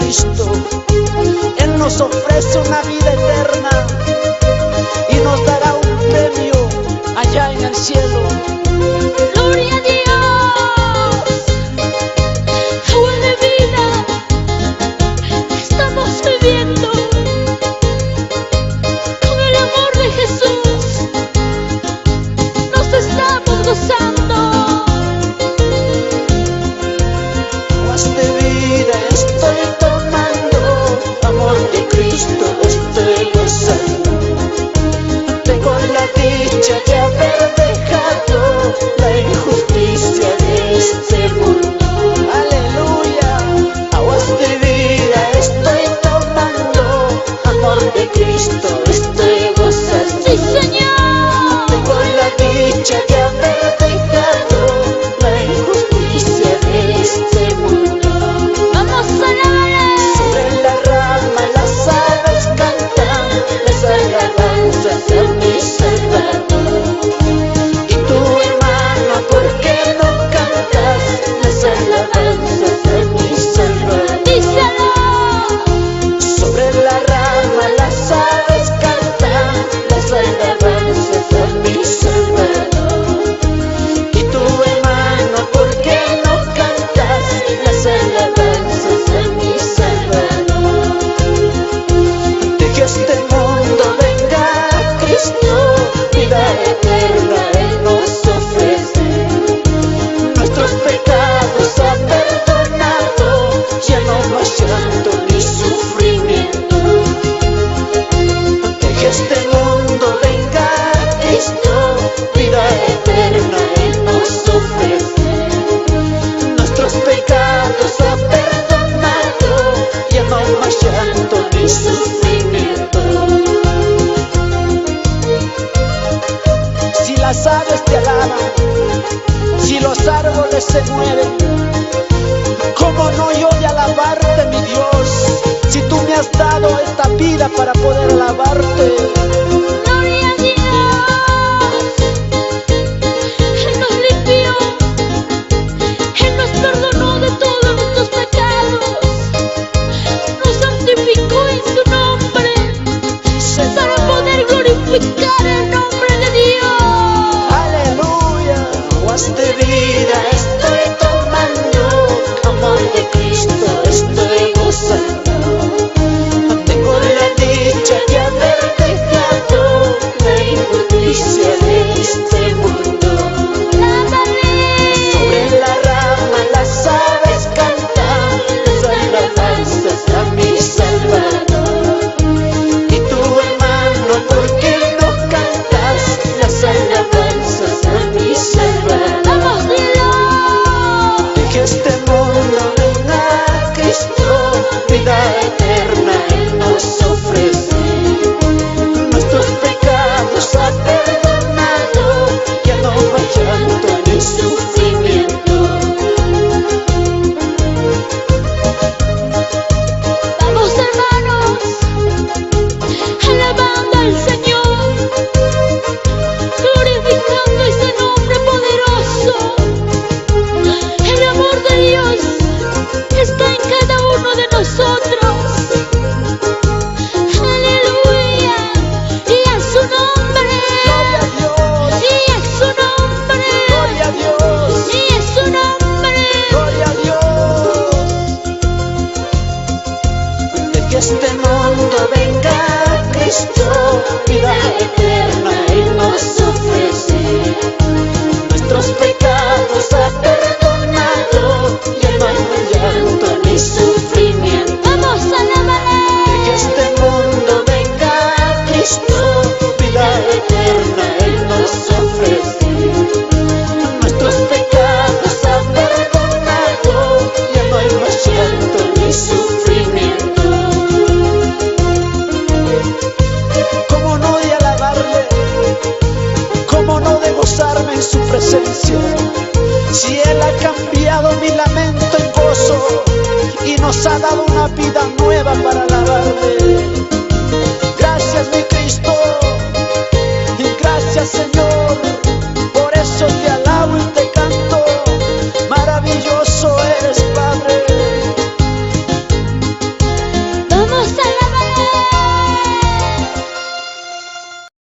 Cristo. Él nos ofrece una vida eterna y nos dará un premio allá en el cielo. Gloria a Dios, agua de vida, estamos viviendo con el amor de Jesús, nos estamos gozando. Aguas de vida estoy tomando, amor de Cristo estoy gozando. Tengo la dicha de haber dejado la injusticia de este mundo. Aleluya. Aguas de vida estoy tomando, amor de Cristo estoy gozando. Sí, Señor. Tengo la dicha de haber dejado la injusticia de este mundo. Vamos a alabarle. Sobre la rama las aves cantan las alabanzas a mi Salvador. Y tu hermano, ¿por qué no cantas las alabanzas a mi Salvador? Díselo. Sobre la rama las aves cantan las alabanzas a mi Salvador. Y tu hermano, ¿por qué no cantas las alabanzas a mi Salvador? De que este mundo venga Cristo, vida eterna Él nos ofrece. Nuestros pecados ha perdonado, ya no más llanto ni sufrimiento. De que este mundo venga Cristo, vida eterna Él nos ofrece. Nuestros pecados ha perdonado, ya no más llanto ni sufrimiento. Si las aves te alaban, si los árboles se mueven, ¿cómo no yo de alabarte, mi Dios? Si tú me has dado esta vida para poder alabarte. Gloria a Dios. Él nos limpió, Él nos perdonó de todos nuestros pecados, nos santificó en su nombre para poder glorificar el nombre de Dios. Aleluya. Aguas de vida estoy tomando, amor de Cristo estoy gozando. Tengo la dicha de haber dejado la injusticia de este mundo. Sobre la rama las aves cantan las alabanzas a mi Salvador. Y tu hermano, ¿por qué no cantas las alabanzas a mi Salvador? Vamos, dilo. De que este mundo venga Cristo, vida eterna Él nos ofrece. Nuestros pecados ha perdonado, ya no más llanto ni sufrimiento. Vamos, hermanos, alabando al Señor, glorificando ese nombre poderoso. El amor de Dios está en cada uno de nosotros. Aleluya. Y a su nombre. Gloria a Dios, Y a su nombre. gloria a Dios, Y a su nombre. gloria a Dios. De que este mundo venga Cristo, vida eterna Él nos ofrece. Nuestros pecados ha perdonado, ya no hay más llanto ni sufrimiento. Vamos a alabarle. De que este mundo venga Cristo, vida eterna Él nos ofrece. Nuestros pecados ha perdonado, ya no hay más llanto ni sufrimiento. ¿Cómo no de alabarle? ¿Cómo no de gozarme en su presencia? Si Él ha cambiado mi lamento en gozo y nos ha dado una vida nueva para